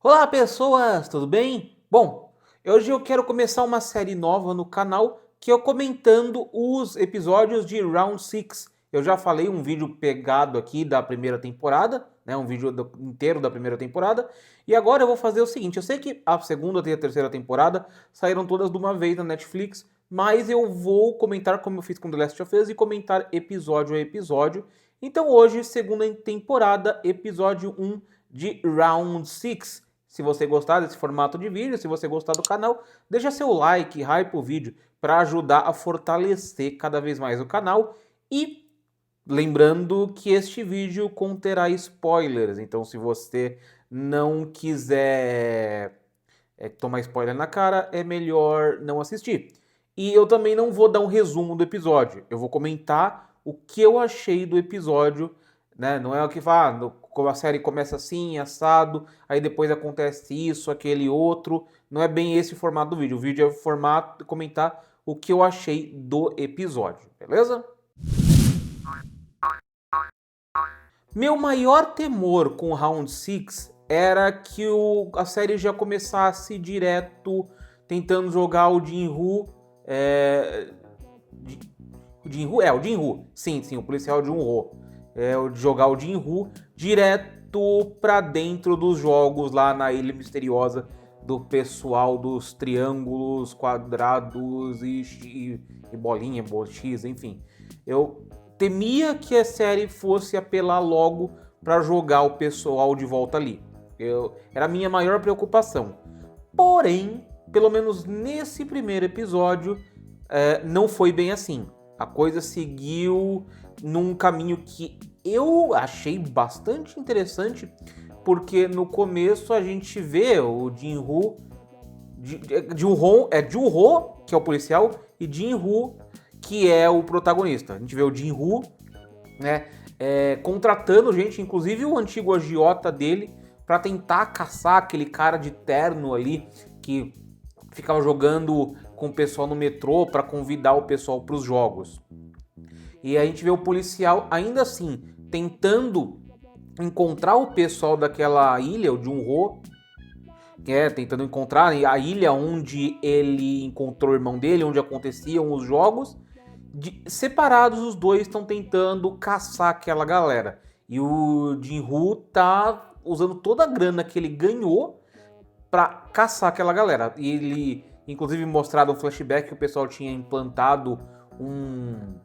Olá pessoas, tudo bem? Bom, hoje eu quero começar uma série nova no canal que é comentando os episódios de Round 6. Eu já falei um vídeo pegado aqui da primeira temporada, né, um vídeo inteiro da primeira temporada, e agora eu vou fazer o seguinte, eu sei que a segunda e a terceira temporada saíram todas de uma vez na Netflix, mas eu vou comentar como eu fiz com The Last of Us e comentar episódio a episódio. Então hoje, segunda temporada, episódio 1 de Round 6. Se você gostar desse formato de vídeo, se você gostar do canal, deixa seu like, hype o vídeo para ajudar a fortalecer cada vez mais o canal. E lembrando que este vídeo conterá spoilers, então se você não quiser tomar spoiler na cara, é melhor não assistir. E eu também não vou dar um resumo do episódio, eu vou comentar o que eu achei do episódio, né? Não é o que fala, como a série começa assim, assado, aí depois acontece isso, aquele outro. Não é bem esse o formato do vídeo. O vídeo é o formato de comentar o que eu achei do episódio, beleza? Meu maior temor com o Round 6 era que a série já começasse direto tentando jogar o Jin-Woo. O Jin-Woo. Sim, o policial Jin-Woo. Jogar o Jin-Woo direto pra dentro dos jogos lá na Ilha Misteriosa do pessoal dos triângulos, quadrados e bolinha, X, enfim. Eu temia que a série fosse apelar logo para jogar o pessoal de volta ali. Era a minha maior preocupação. Porém, pelo menos nesse primeiro episódio, não foi bem assim. A coisa seguiu num caminho que eu achei bastante interessante, porque no começo a gente vê o Jin-Woo, Jun-Ho, que é o policial, e Jin-Woo, que é o protagonista. A gente vê o Jin-Woo, né, contratando gente, inclusive o antigo agiota dele, para tentar caçar aquele cara de terno ali que ficava jogando com o pessoal no metrô para convidar o pessoal para os jogos. E a gente vê o policial ainda assim tentando encontrar o pessoal daquela ilha, o Jun-Ho, tentando encontrar a ilha onde ele encontrou o irmão dele, onde aconteciam os jogos. Separados, os dois estão tentando caçar aquela galera. E o Jin-Woo tá usando toda a grana que ele ganhou para caçar aquela galera. E ele, inclusive, mostrado um flashback que o pessoal tinha implantado um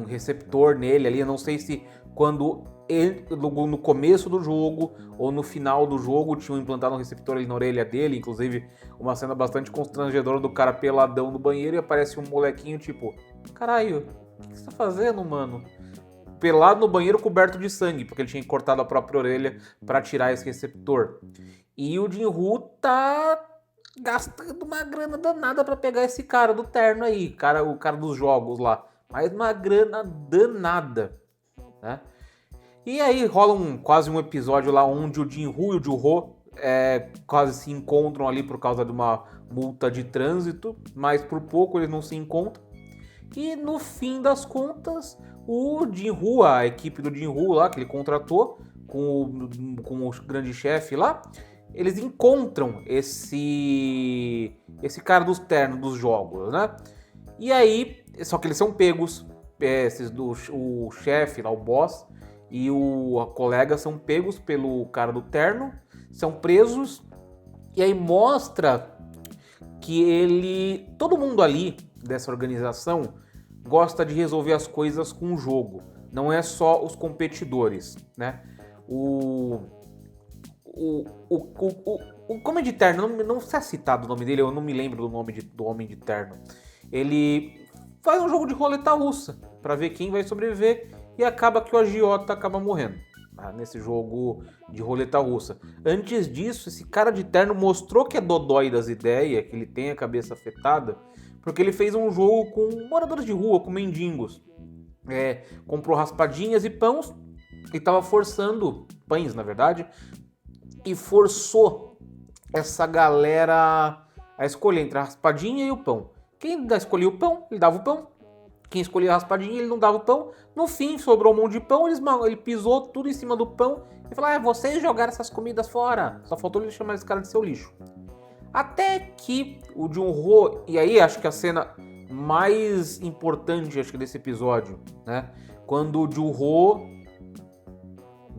receptor nele ali. Eu não sei se quando ele, no começo do jogo ou no final do jogo, tinham implantado um receptor ali na orelha dele. Inclusive, uma cena bastante constrangedora do cara peladão no banheiro e aparece um molequinho tipo: caralho, o que você tá fazendo, mano? Pelado no banheiro coberto de sangue, porque ele tinha cortado a própria orelha para tirar esse receptor. E o Jin-Woo tá gastando uma grana danada para pegar esse cara do terno aí, o cara dos jogos lá. Mas uma grana danada, né? E aí rola quase um episódio lá onde o Jin-Woo e o Jun-Ho quase se encontram ali por causa de uma multa de trânsito, mas por pouco eles não se encontram. E no fim das contas, o Jin-Woo, a equipe do Jin-Woo lá que ele contratou com o grande chefe lá, eles encontram esse cara dos ternos dos jogos, né? E aí, só que eles são pegos, o chefe lá, o boss, e a colega são pegos pelo cara do terno, são presos, e aí mostra que todo mundo ali dessa organização gosta de resolver as coisas com o jogo, não é só os competidores, né? O Homem de Terno, não se é citado o nome dele, eu não me lembro do nome do Homem de Terno. Ele faz um jogo de roleta russa para ver quem vai sobreviver e acaba que o agiota acaba morrendo nesse jogo de roleta russa. Antes disso, esse cara de terno mostrou que é dodói das ideias, que ele tem a cabeça afetada, porque ele fez um jogo com moradores de rua, com mendigos. Comprou raspadinhas e pães e estava forçando, pães na verdade, e forçou essa galera a escolher entre a raspadinha e o pão. Quem escolhia o pão, ele dava o pão. quem escolhia a raspadinha, ele não dava o pão. No fim, sobrou um monte de pão, ele pisou tudo em cima do pão e falou, vocês jogaram essas comidas fora. Só faltou ele chamar esse cara de seu lixo. Até que o Jun-Ho, e aí acho que a cena mais importante acho que desse episódio, né? Quando o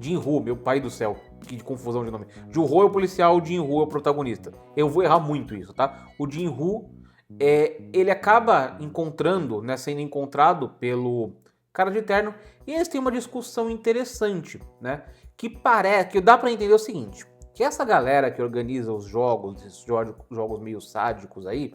Jin-Ho, meu pai do céu, que confusão de nome. Jin-Ho é o policial, o Jin-Ho é o protagonista. Eu vou errar muito isso, tá? O Jin-Ho, ele acaba encontrando, né, sendo encontrado pelo cara de terno, e eles têm uma discussão interessante, né? Que dá pra entender o seguinte, que essa galera que organiza os jogos, esses jogos meio sádicos aí,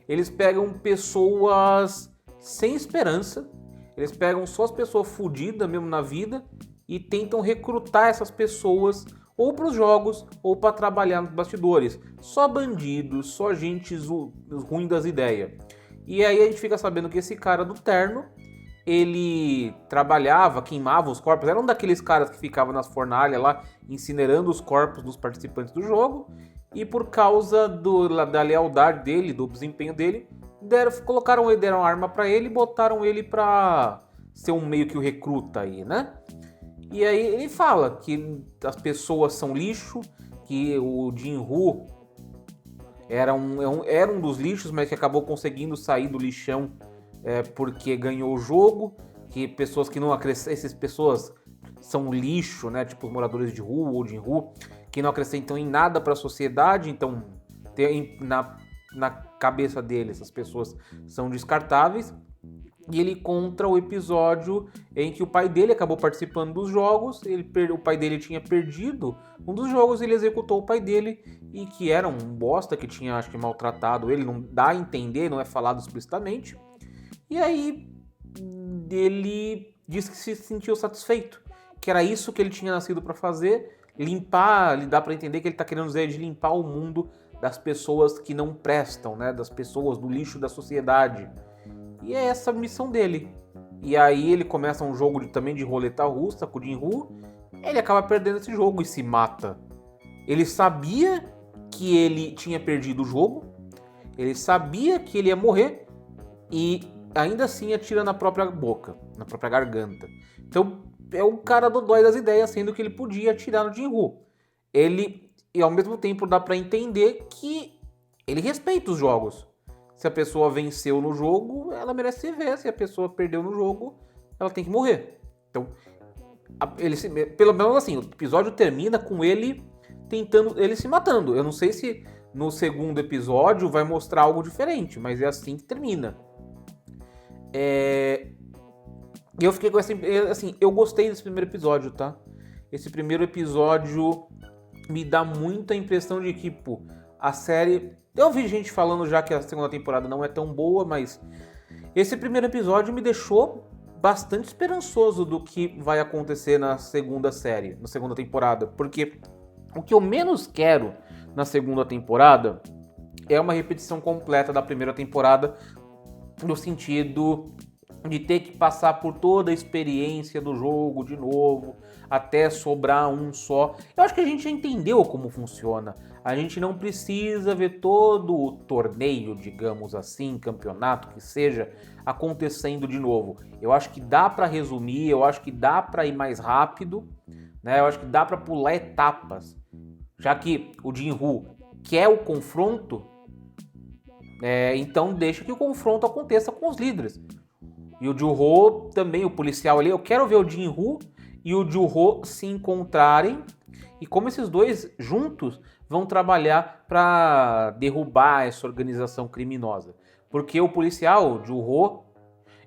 eles pegam pessoas sem esperança, eles pegam só as pessoas fodidas mesmo na vida e tentam recrutar essas pessoas ou para os jogos ou para trabalhar nos bastidores. Só bandidos, só gente ruim das ideias. E aí a gente fica sabendo que esse cara do terno, ele trabalhava, queimava os corpos, era um daqueles caras que ficava nas fornalhas lá, incinerando os corpos dos participantes do jogo, e por causa da lealdade dele, do desempenho dele, deram arma pra ele e botaram ele pra ser meio que o recruta aí, né? E aí ele fala que as pessoas são lixo, que o Jin-Ho era um dos lixos, mas que acabou conseguindo sair do lixão porque ganhou o jogo, que pessoas que não acrescentam, essas pessoas são lixo, né? Tipo os moradores de rua ou Jin-Ho, que não acrescentam em nada para a sociedade, então na cabeça dele essas pessoas são descartáveis. E ele conta o episódio em que o pai dele acabou participando dos jogos, o pai dele tinha perdido um dos jogos, ele executou o pai dele, e que era um bosta que tinha, acho que, maltratado ele, não dá a entender, não é falado explicitamente. E aí ele disse que se sentiu satisfeito, que era isso que ele tinha nascido para fazer, dá para entender que ele tá querendo dizer de limpar o mundo das pessoas que não prestam, né, das pessoas do lixo da sociedade. E é essa a missão dele. E aí ele começa um jogo também de roleta russa com o Jin-Ho, ele acaba perdendo esse jogo e se mata. Ele sabia que ele tinha perdido o jogo, ele sabia que ele ia morrer e ainda assim atira na própria boca, na própria garganta. Então é um cara dodói das ideias, sendo que ele podia atirar no Jin-Ho. E ao mesmo tempo dá pra entender que ele respeita os jogos. Se a pessoa venceu no jogo, ela merece viver. Se a pessoa perdeu no jogo, ela tem que morrer. Então, pelo menos assim, o episódio termina com ele se matando. Eu não sei se no segundo episódio vai mostrar algo diferente, mas é assim que termina. E eu fiquei com assim, eu gostei desse primeiro episódio, tá? Esse primeiro episódio me dá muita impressão de que, a série... Eu vi gente falando já que a segunda temporada não é tão boa, mas esse primeiro episódio me deixou bastante esperançoso do que vai acontecer na segunda temporada, porque o que eu menos quero na segunda temporada é uma repetição completa da primeira temporada, no sentido de ter que passar por toda a experiência do jogo de novo, até sobrar um só. Eu acho que a gente já entendeu como funciona. A gente não precisa ver todo o torneio, digamos assim, campeonato que seja, acontecendo de novo. Eu acho que dá para resumir, eu acho que dá para ir mais rápido, né? Eu acho que dá para pular etapas. Já que o Jin-Ho quer o confronto, então deixa que o confronto aconteça com os líderes. E o Jin-Ho também, o policial ali, eu quero ver o Jin-Ho e o Jin-Ho se encontrarem e como esses dois juntos vão trabalhar para derrubar essa organização criminosa. Porque o policial, o Jin-Ho,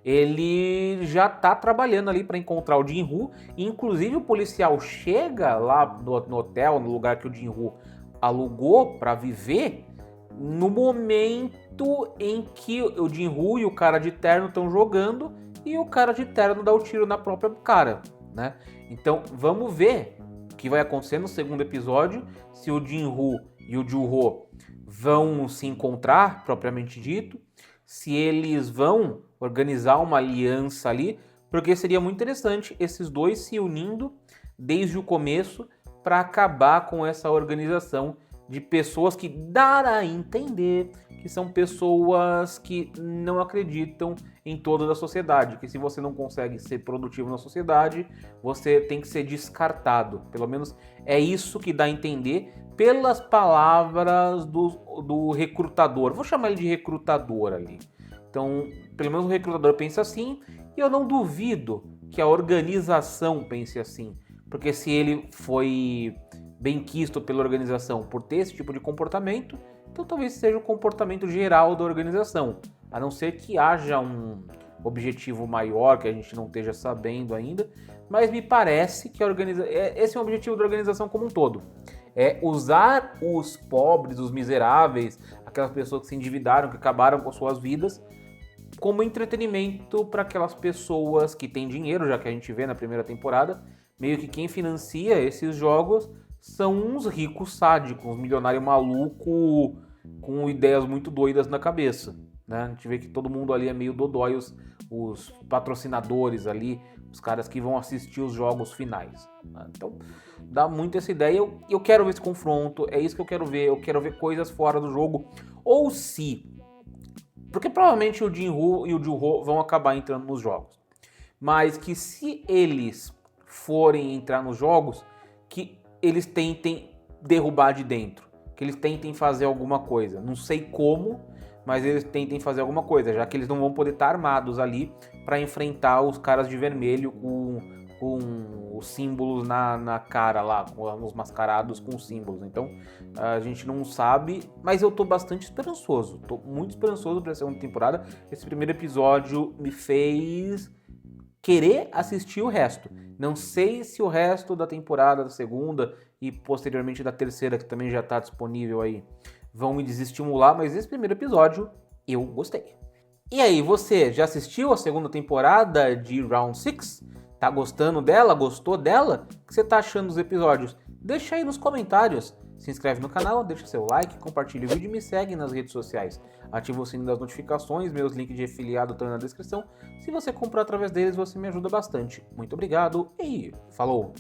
ele já tá trabalhando ali para encontrar o Jin-Ho, e inclusive o policial chega lá no hotel, no lugar que o Jin-Ho alugou para viver, no momento em que o Jin-Ho e o cara de terno estão jogando e o cara de terno dá o tiro na própria cara, né? Então vamos ver o que vai acontecer no segundo episódio, se o Jin-Ho e o Jin-Ho vão se encontrar, propriamente dito, se eles vão organizar uma aliança ali, porque seria muito interessante esses dois se unindo desde o começo para acabar com essa organização de pessoas que dá a entender que são pessoas que não acreditam em toda a sociedade, que se você não consegue ser produtivo na sociedade, você tem que ser descartado. Pelo menos é isso que dá a entender pelas palavras do recrutador. Vou chamar ele de recrutador ali. Então, pelo menos o recrutador pensa assim, e eu não duvido que a organização pense assim, porque se ele foi benquisto pela organização por ter esse tipo de comportamento, então talvez seja o comportamento geral da organização, a não ser que haja um objetivo maior que a gente não esteja sabendo ainda, mas me parece que esse é o objetivo da organização como um todo. É usar os pobres, os miseráveis, aquelas pessoas que se endividaram, que acabaram com suas vidas, como entretenimento para aquelas pessoas que têm dinheiro, já que a gente vê na primeira temporada, meio que quem financia esses jogos são uns ricos sádicos, uns milionários malucos com ideias muito doidas na cabeça. Né? A gente vê que todo mundo ali é meio dodói, os patrocinadores ali, os caras que vão assistir os jogos finais. Né? Então, dá muito essa ideia. Eu quero ver esse confronto, é isso que eu quero ver. Eu quero ver coisas fora do jogo. Ou se... Porque provavelmente o Jin-Woo e o Ju-Ho vão acabar entrando nos jogos. Mas que se eles forem entrar nos jogos, que eles tentem derrubar de dentro. Que eles tentem fazer alguma coisa. Não sei como, mas eles tentem fazer alguma coisa. Já que eles não vão poder estar armados ali para enfrentar os caras de vermelho com os símbolos na cara lá, com os mascarados com os símbolos. Então, a gente não sabe, mas eu tô bastante esperançoso. Tô muito esperançoso para a segunda temporada. Esse primeiro episódio me fez querer assistir o resto. Não sei se o resto da temporada, da segunda e posteriormente da terceira, que também já tá disponível aí, vão me desestimular, mas esse primeiro episódio eu gostei. E aí, você já assistiu a segunda temporada de Round 6? Tá gostando dela? Gostou dela? O que você tá achando dos episódios? Deixa aí nos comentários. Se inscreve no canal, deixa seu like, compartilha o vídeo e me segue nas redes sociais. Ativa o sininho das notificações, meus links de afiliado estão na descrição. Se você comprar através deles, você me ajuda bastante. Muito obrigado e falou!